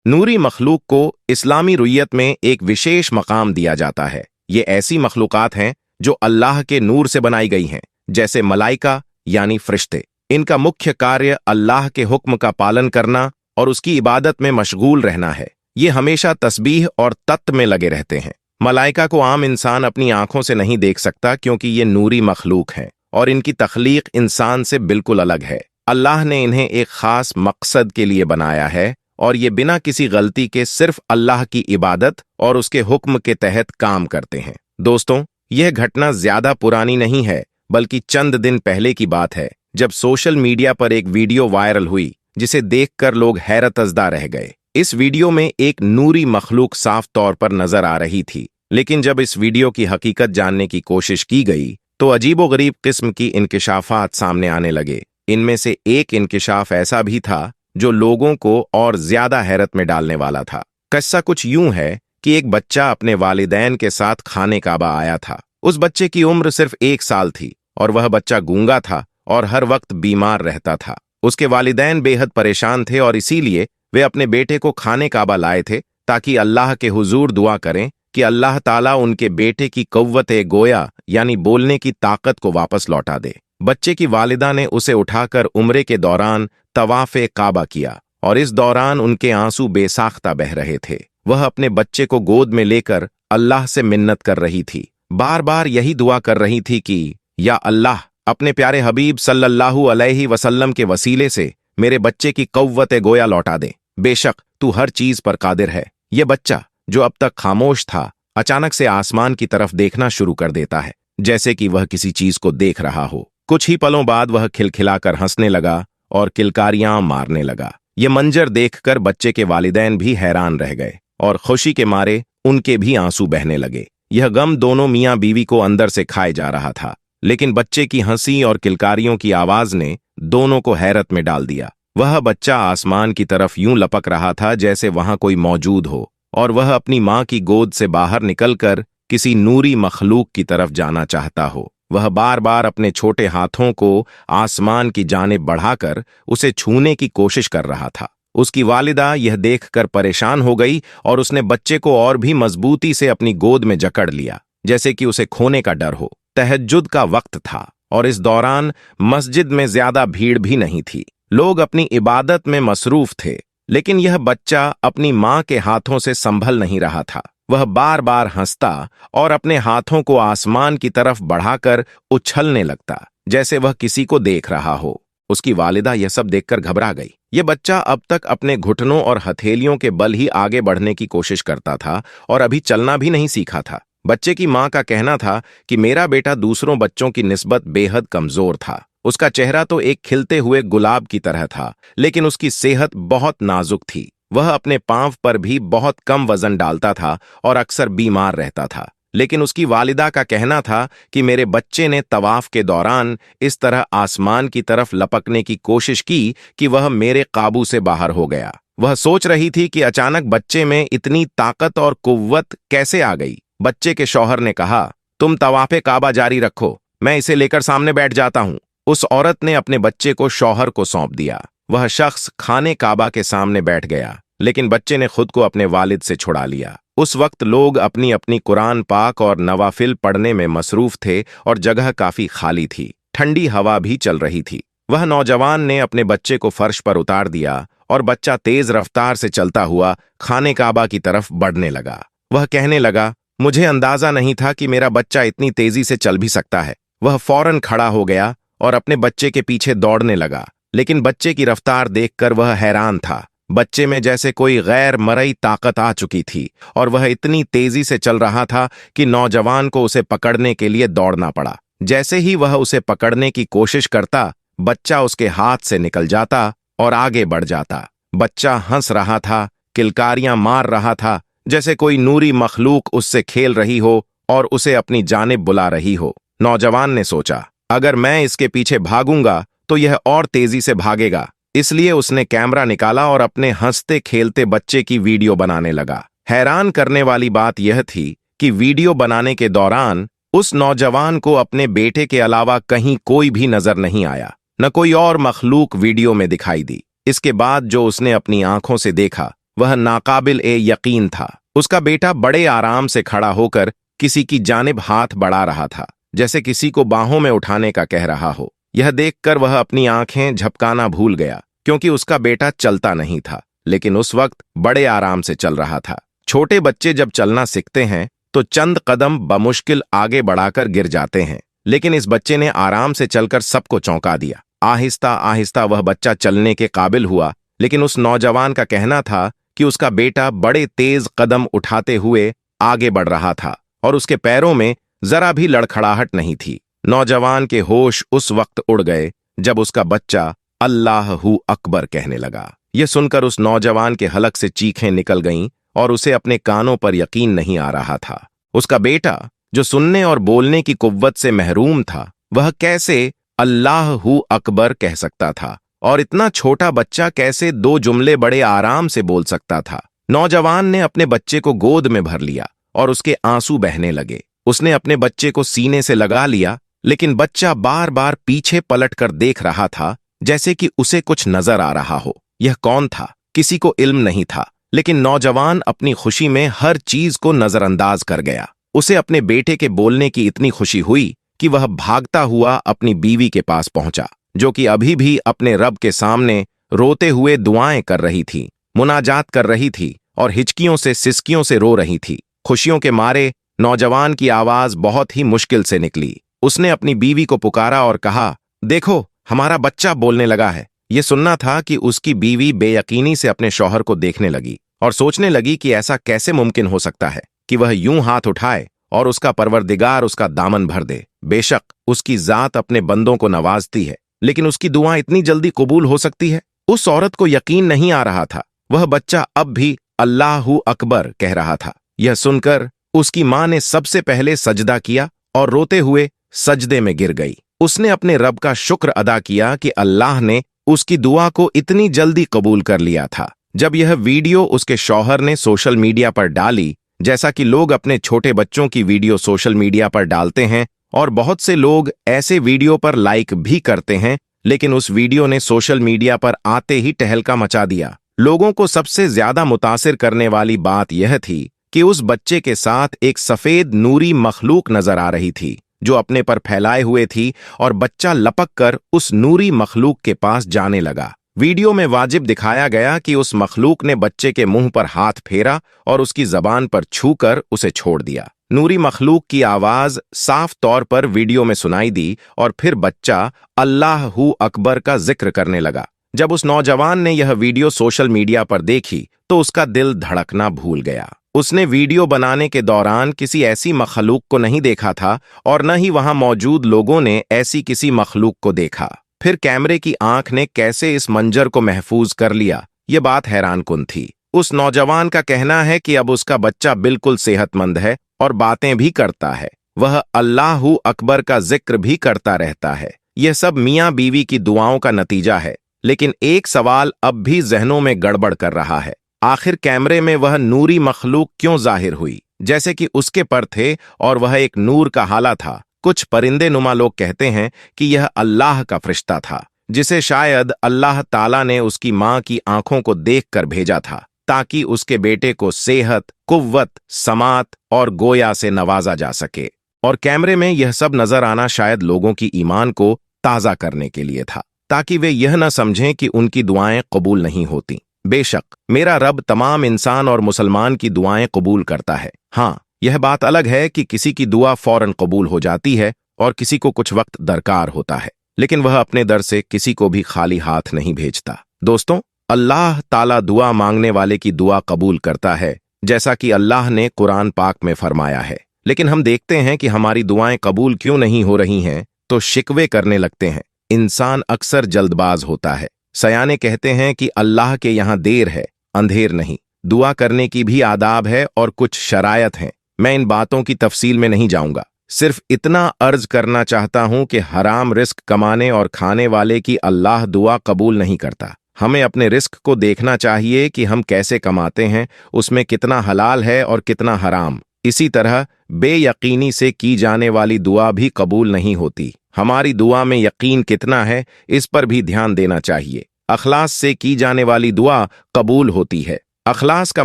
नूरी मखलूक को इस्लामी रुयत में एक विशेष मकाम दिया जाता है। ये ऐसी मखलूकात हैं जो अल्लाह के नूर से बनाई गई हैं, जैसे मलाइका यानी फरिश्ते। इनका मुख्य कार्य अल्लाह के हुक्म का पालन करना और उसकी इबादत में मशगूल रहना है। ये हमेशा तस्बीह और तत्व में लगे रहते हैं। मलाइका को आम इंसान अपनी आंखों से नहीं देख सकता, क्योंकि ये नूरी मखलूक हैं और इनकी तख्लीक इंसान से बिल्कुल अलग है। अल्लाह ने इन्हें एक खास मकसद के लिए बनाया है और ये बिना किसी गलती के सिर्फ अल्लाह की इबादत और उसके हुक्म के तहत काम करते हैं। दोस्तों, यह घटना ज्यादा पुरानी नहीं है, बल्कि चंद दिन पहले की बात है, जब सोशल मीडिया पर एक वीडियो वायरल हुई जिसे देखकर लोग हैरतजदा रह गए। इस वीडियो में एक नूरी मखलूक साफ तौर पर नजर आ रही थी, लेकिन जब इस वीडियो की हकीकत जानने की कोशिश की गई तो अजीबोगरीब किस्म की इंकिशाफात सामने आने लगे। इनमें से एक इंकिशाफ ऐसा भी था जो लोगों को और ज्यादा हैरत में डालने वाला था। किस्सा कुछ यूं है कि एक बच्चा अपने वालिदैन के साथ खाने काबा आया था। उस बच्चे की उम्र सिर्फ 1 साल थी और वह बच्चा गूंगा था और हर वक्त बीमार रहता था। उसके वालिदैन बेहद परेशान थे और इसीलिए वे अपने बेटे को खाने काबा लाए थे ताकि अल्लाह के हुजूर दुआ करें कि अल्लाह ताला उनके बेटे की कव्वत-ए गोया यानी बोलने की ताकत को वापस लौटा दे। बच्चे की वालिदा ने उसे उठाकर उम्रे के दौरान तवाफ़े काबा किया और इस दौरान उनके आंसू बेसाख्ता बह रहे थे। वह अपने बच्चे को गोद में लेकर अल्लाह से मिन्नत कर रही थी, बार बार यही दुआ कर रही थी कि या अल्लाह, अपने प्यारे हबीब सल्लल्लाहु अलैहि वसल्लम के वसीले से मेरे बच्चे की कव्वत-ए गोया लौटा दे। बेशक तू हर चीज पर कादिर है। यह बच्चा, जो अब तक खामोश था, अचानक से आसमान की तरफ देखना शुरू कर देता है, जैसे कि वह किसी चीज को देख रहा हो। कुछ ही पलों बाद वह खिलखिलाकर हंसने लगा और किलकारियां मारने लगा। ये मंजर देखकर बच्चे के वालिदैन भी हैरान रह गए और खुशी के मारे उनके भी आंसू बहने लगे। यह गम दोनों मियां बीवी को अंदर से खाए जा रहा था, लेकिन बच्चे की हंसी और किलकारियों की आवाज ने दोनों को हैरत में डाल दिया। वह बच्चा आसमान की तरफ यूं लपक रहा था जैसे वहां कोई मौजूद हो और वह अपनी मां की गोद से बाहर निकलकर किसी नूरी मखलूक की तरफ जाना चाहता हो। वह बार बार अपने छोटे हाथों को आसमान की जानिब बढ़ाकर उसे छूने की कोशिश कर रहा था। उसकी वालिदा यह देखकर परेशान हो गई और उसने बच्चे को और भी मजबूती से अपनी गोद में जकड़ लिया, जैसे कि उसे खोने का डर हो। तहज्जुद का वक्त था और इस दौरान मस्जिद में ज्यादा भीड़ भी नहीं थी। लोग अपनी इबादत में मसरूफ थे, लेकिन यह बच्चा अपनी मां के हाथों से संभल नहीं रहा था। वह बार बार हंसता और अपने हाथों को आसमान की तरफ बढ़ाकर उछलने लगता, जैसे वह किसी को देख रहा हो। उसकी वालिदा यह सब देखकर घबरा गई। यह बच्चा अब तक अपने घुटनों और हथेलियों के बल ही आगे बढ़ने की कोशिश करता था और अभी चलना भी नहीं सीखा था। बच्चे की मां का कहना था कि मेरा बेटा दूसरों बच्चों की निस्बत बेहद कमजोर था। उसका चेहरा तो एक खिलते हुए गुलाब की तरह था, लेकिन उसकी सेहत बहुत नाजुक थी। वह अपने पांव पर भी बहुत कम वजन डालता था और अक्सर बीमार रहता था। लेकिन उसकी वालिदा का कहना था कि मेरे बच्चे ने तवाफ के दौरान इस तरह आसमान की तरफ लपकने की कोशिश की कि वह मेरे काबू से बाहर हो गया। वह सोच रही थी कि अचानक बच्चे में इतनी ताकत और कुव्वत कैसे आ गई। बच्चे के शौहर ने कहा, तुम तवाफे काबा जारी रखो, मैं इसे लेकर सामने बैठ जाता हूं। उस औरत ने अपने बच्चे को शौहर को सौंप दिया। वह शख्स खाने काबा के सामने बैठ गया, लेकिन बच्चे ने खुद को अपने वालिद से छुड़ा लिया। उस वक्त लोग अपनी अपनी कुरान पाक और नवाफिल पढ़ने में मसरूफ थे और जगह काफी खाली थी। ठंडी हवा भी चल रही थी। वह नौजवान ने अपने बच्चे को फर्श पर उतार दिया और बच्चा तेज रफ्तार से चलता हुआ खाने काबा की तरफ बढ़ने लगा। वह कहने लगा, मुझे अंदाजा नहीं था कि मेरा बच्चा इतनी तेजी से चल भी सकता है। वह फौरन खड़ा हो गया और अपने बच्चे के पीछे दौड़ने लगा, लेकिन बच्चे की रफ्तार देखकर वह हैरान था। बच्चे में जैसे कोई गैर मरई ताकत आ चुकी थी और वह इतनी तेजी से चल रहा था कि नौजवान को उसे पकड़ने के लिए दौड़ना पड़ा। जैसे ही वह उसे पकड़ने की कोशिश करता, बच्चा उसके हाथ से निकल जाता और आगे बढ़ जाता। बच्चा हंस रहा था, किलकारियां मार रहा था, जैसे कोई नूरी मखलूक उससे खेल रही हो और उसे अपनी जानिब बुला रही हो। नौजवान ने सोचा, अगर मैं इसके पीछे भागूंगा तो यह और तेजी से भागेगा। इसलिए उसने कैमरा निकाला और अपने हंसते खेलते बच्चे की वीडियो बनाने लगा। हैरान करने वाली बात यह थी कि वीडियो बनाने के दौरान उस नौजवान को अपने बेटे के अलावा कहीं कोई भी नजर नहीं आया, न कोई और मखलूक वीडियो में दिखाई दी। इसके बाद जो उसने अपनी आंखों से देखा वह नाकाबिल ए यकीन था। उसका बेटा बड़े आराम से खड़ा होकर किसी की जानिब हाथ बढ़ा रहा था, जैसे किसी को बाहों में उठाने का कह रहा हो। यह देखकर वह अपनी आंखें झपकाना भूल गया, क्योंकि उसका बेटा चलता नहीं था, लेकिन उस वक्त बड़े आराम से चल रहा था। छोटे बच्चे जब चलना सीखते हैं तो चंद कदम बमुश्किल आगे बढ़ाकर गिर जाते हैं, लेकिन इस बच्चे ने आराम से चलकर सबको चौंका दिया। आहिस्ता आहिस्ता वह बच्चा चलने के काबिल हुआ, लेकिन उस नौजवान का कहना था कि उसका बेटा बड़े तेज कदम उठाते हुए आगे बढ़ रहा था और उसके पैरों में जरा भी लड़खड़ाहट नहीं थी। नौजवान के होश उस वक्त उड़ गए जब उसका बच्चा अल्लाहू अकबर कहने लगा। यह सुनकर उस नौजवान के हलक से चीखें निकल गईं और उसे अपने कानों पर यकीन नहीं आ रहा था। उसका बेटा, जो सुनने और बोलने की कुव्वत से महरूम था, वह कैसे अल्लाहू अकबर कह सकता था और इतना छोटा बच्चा कैसे दो जुमले बड़े आराम से बोल सकता था। नौजवान ने अपने बच्चे को गोद में भर लिया और उसके आंसू बहने लगे। उसने अपने बच्चे को सीने से लगा लिया, लेकिन बच्चा बार बार पीछे पलटकर देख रहा था, जैसे कि उसे कुछ नजर आ रहा हो। यह कौन था? किसी को इल्म नहीं था, लेकिन नौजवान अपनी खुशी में हर चीज को नजरअंदाज कर गया। उसे अपने बेटे के बोलने की इतनी खुशी हुई कि वह भागता हुआ अपनी बीवी के पास पहुंचा, जो कि अभी भी अपने रब के सामने रोते हुए दुआएं कर रही थी, मुनाजात कर रही थी और हिचकियों से सिसकियों से रो रही थी। खुशियों के मारे नौजवान की आवाज बहुत ही मुश्किल से निकली। उसने अपनी बीवी को पुकारा और कहा, देखो, हमारा बच्चा बोलने लगा है। यह सुनना था कि उसकी बीवी बेयकीनी से अपने शौहर को देखने लगी और सोचने लगी कि ऐसा कैसे मुमकिन हो सकता है कि वह यूं हाथ उठाए और उसका परवरदिगार उसका दामन भर दे। बेशक उसकी जात अपने बंदों को नवाजती है, लेकिन उसकी दुआएं इतनी जल्दी कबूल हो सकती है? उस औरत को यकीन नहीं आ रहा था। वह बच्चा अब भी अल्लाहू अकबर कह रहा था। यह सुनकर उसकी मां ने सबसे पहले सजदा किया और रोते हुए सजदे में गिर गई। उसने अपने रब का शुक्र अदा किया कि अल्लाह ने उसकी दुआ को इतनी जल्दी कबूल कर लिया था। जब यह वीडियो उसके शौहर ने सोशल मीडिया पर डाली, जैसा कि लोग अपने छोटे बच्चों की वीडियो सोशल मीडिया पर डालते हैं और बहुत से लोग ऐसे वीडियो पर लाइक भी करते हैं, लेकिन उस वीडियो ने सोशल मीडिया पर आते ही टहलका मचा दिया। लोगों को सबसे ज्यादा मुतासिर करने वाली बात यह थी कि उस बच्चे के साथ एक सफेद नूरी मखलूक नजर आ रही थी, जो अपने पर फैलाए हुए थी, और बच्चा लपक कर उस नूरी मखलूक के पास जाने लगा। वीडियो में वाजिब दिखाया गया कि उस मखलूक ने बच्चे के मुंह पर हाथ फेरा और उसकी जबान पर छूकर उसे छोड़ दिया। नूरी मखलूक की आवाज साफ तौर पर वीडियो में सुनाई दी और फिर बच्चा अल्लाहू अकबर का जिक्र करने लगा। जब उस नौजवान ने यह वीडियो सोशल मीडिया पर देखी तो उसका दिल धड़कना भूल गया। उसने वीडियो बनाने के दौरान किसी ऐसी मखलूक को नहीं देखा था और न ही वहां मौजूद लोगों ने ऐसी किसी मखलूक को देखा। फिर कैमरे की आंख ने कैसे इस मंजर को महफूज कर लिया, ये बात हैरानकुन थी। उस नौजवान का कहना है कि अब उसका बच्चा बिल्कुल सेहतमंद है और बातें भी करता है। वह अल्लाहू अकबर का जिक्र भी करता रहता है। यह सब मियां बीवी की दुआओं का नतीजा है, लेकिन एक सवाल अब भी जहनों में गड़बड़ कर रहा है। आखिर कैमरे में वह नूरी मखलूक क्यों जाहिर हुई, जैसे कि उसके पर थे और वह एक नूर का हाला था? कुछ परिंदे नुमा लोग कहते हैं कि यह अल्लाह का फरिश्ता था, जिसे शायद अल्लाह ताला ने उसकी मां की आंखों को देखकर भेजा था, ताकि उसके बेटे को सेहत, कुव्वत, समात और गोया से नवाजा जा सके। और कैमरे में यह सब नजर आना शायद लोगों की ईमान को ताजा करने के लिए था, ताकि वे यह न समझें कि उनकी दुआएं कबूल नहीं होती। बेशक मेरा रब तमाम इंसान और मुसलमान की दुआएं कबूल करता है। हाँ, यह बात अलग है कि किसी की दुआ फौरन कबूल हो जाती है और किसी को कुछ वक्त दरकार होता है, लेकिन वह अपने दर से किसी को भी खाली हाथ नहीं भेजता। दोस्तों, अल्लाह ताला दुआ मांगने वाले की दुआ कबूल करता है, जैसा कि अल्लाह ने कुरान पाक में फरमाया है। लेकिन हम देखते हैं कि हमारी दुआएं कबूल क्यों नहीं हो रही हैं, तो शिकवे करने लगते हैं। इंसान अक्सर जल्दबाज होता है। सयाने कहते हैं कि अल्लाह के यहाँ देर है, अंधेर नहीं। दुआ करने की भी आदाब है और कुछ शरायत हैं। मैं इन बातों की तफसील में नहीं जाऊंगा, सिर्फ इतना अर्ज करना चाहता हूं कि हराम रिस्क कमाने और खाने वाले की अल्लाह दुआ कबूल नहीं करता। हमें अपने रिस्क को देखना चाहिए कि हम कैसे कमाते हैं, उसमें कितना हलाल है और कितना हराम। इसी तरह बेयकीनी से की जाने वाली दुआ भी कबूल नहीं होती। हमारी दुआ में यकीन कितना है, इस पर भी ध्यान देना चाहिए। अखलास से की जाने वाली दुआ कबूल होती है। अखलास का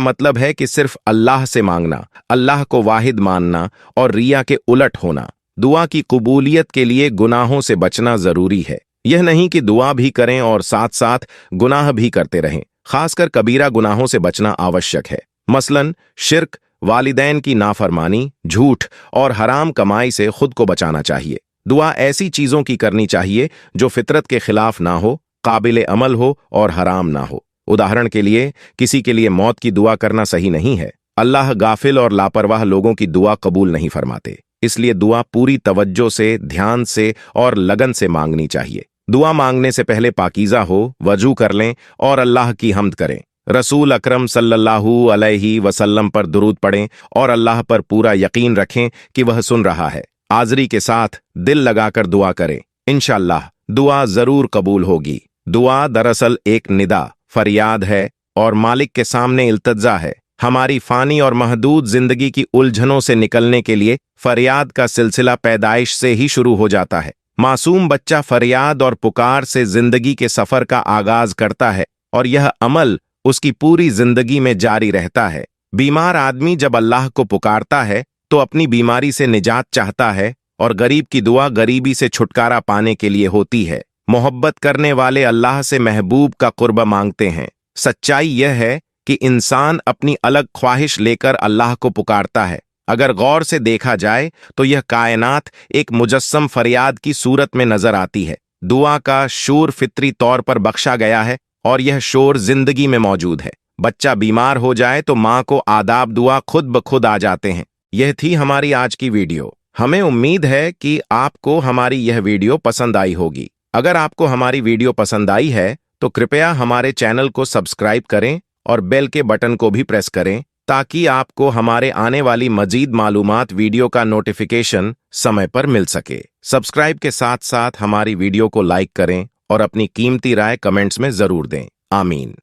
मतलब है कि सिर्फ अल्लाह से मांगना, अल्लाह को वाहिद मानना और रिया के उलट होना। दुआ की कबूलियत के लिए गुनाहों से बचना जरूरी है। यह नहीं कि दुआ भी करें और साथ साथ गुनाह भी करते रहें। खासकर कबीरा गुनाहों से बचना आवश्यक है। मसलन शिर्क, वालिदैन की नाफरमानी, झूठ और हराम कमाई से खुद को बचाना चाहिए। दुआ ऐसी चीजों की करनी चाहिए जो फितरत के खिलाफ ना हो, काबिल अमल हो और हराम ना हो। उदाहरण के लिए, किसी के लिए मौत की दुआ करना सही नहीं है। अल्लाह गाफिल और लापरवाह लोगों की दुआ कबूल नहीं फरमाते। इसलिए दुआ पूरी तवज्जो से, ध्यान से और लगन से मांगनी चाहिए। दुआ मांगने से पहले पाकीज़ा हो, वजू कर लें और अल्लाह की हम्द करें। रसूल अकरम सल्लल्लाहु अलैहि वसल्लम पर दुरूद पढ़ें और अल्लाह पर पूरा यकीन रखें कि वह सुन रहा है। आज़री के साथ दिल लगाकर दुआ करें। इंशाअल्लाह दुआ जरूर कबूल होगी। दुआ दरअसल एक निदा, फरियाद है और मालिक के सामने इल्तिजा है। हमारी फानी और महदूद जिंदगी की उलझनों से निकलने के लिए फरियाद का सिलसिला पैदाइश से ही शुरू हो जाता है। मासूम बच्चा फरियाद और पुकार से जिंदगी के सफर का आगाज करता है और यह अमल उसकी पूरी जिंदगी में जारी रहता है। बीमार आदमी जब अल्लाह को पुकारता है तो अपनी बीमारी से निजात चाहता है और गरीब की दुआ गरीबी से छुटकारा पाने के लिए होती है। मोहब्बत करने वाले अल्लाह से महबूब का कुर्ब मांगते हैं। सच्चाई यह है कि इंसान अपनी अलग ख्वाहिश लेकर अल्लाह को पुकारता है। अगर गौर से देखा जाए तो यह कायनात एक मुजस्सम फरियाद की सूरत में नजर आती है। दुआ का शोर फितरी तौर पर बख्शा गया है और यह शोर जिंदगी में मौजूद है। बच्चा बीमार हो जाए तो माँ को आदाब दुआ खुद ब खुद आ जाते हैं। यह थी हमारी आज की वीडियो। हमें उम्मीद है कि आपको हमारी यह वीडियो पसंद आई होगी। अगर आपको हमारी वीडियो पसंद आई है तो कृपया हमारे चैनल को सब्सक्राइब करें और बेल के बटन को भी प्रेस करें ताकि आपको हमारे आने वाली मजीद मालूमात वीडियो का नोटिफिकेशन समय पर मिल सके। सब्सक्राइब के साथ साथ हमारी वीडियो को लाइक करें और अपनी कीमती राय कमेंट्स में जरूर दें। आमीन।